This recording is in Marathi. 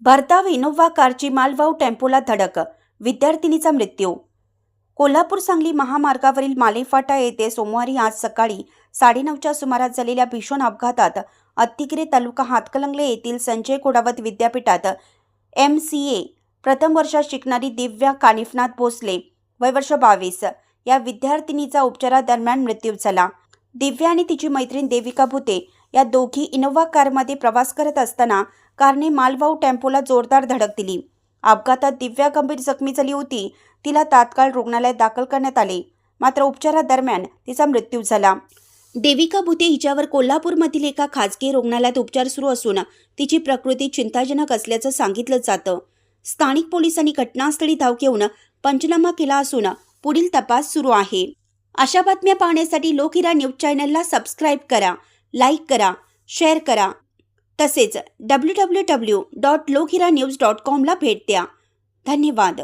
भरधाव इनोव्हा कारची मालवाहू टेम्पोला धडक, विद्यार्थिनीचा मृत्यू। कोल्हापूर सांगली महामार्गावरील मालेफाटा येथे सोमवारी आज सकाळी 9:30च्या सुमारास झालेल्या भीषण अपघातात अत्तिगिरे तालुका हातकणंगले येथील संजय कोडावत विद्यापीठात MCA प्रथम वर्षात शिकणारी दिव्या कानिफनाथ भोसले वय वर्ष 22 या विद्यार्थिनीचा उपचारादरम्यान मृत्यू झाला। दिव्या आणि तिची मैत्रीण देविका भुते या दोघी इनोव्हा कारमध्ये प्रवास करत असताना कारने मालवाहू टेम्पोला जोरदार धडक दिली। अपघातात दिव्या गंभीर जखमी झाली होती। तिला तात्काळ रुग्णालयात दाखल करण्यात आले, मात्र उपचारादरम्यान तिचा मृत्यू झाला। देविका भुते हिच्यावर कोल्हापूरमधील एका खासगी रुग्णालयात उपचार सुरू असून तिची प्रकृती चिंताजनक असल्याचं सांगितलं जातं। स्थानिक पोलिसांनी घटनास्थळी धाव घेऊन पंचनामा केला असून पुढील तपास सुरू आहे। अशा बातम्या पाहण्यासाठी लोकहिरा न्यूज चॅनलला सबस्क्राईब करा, लाईक करा, शेअर करा। तसेच www.lokiranews.com ला भेट द्या। धन्यवाद।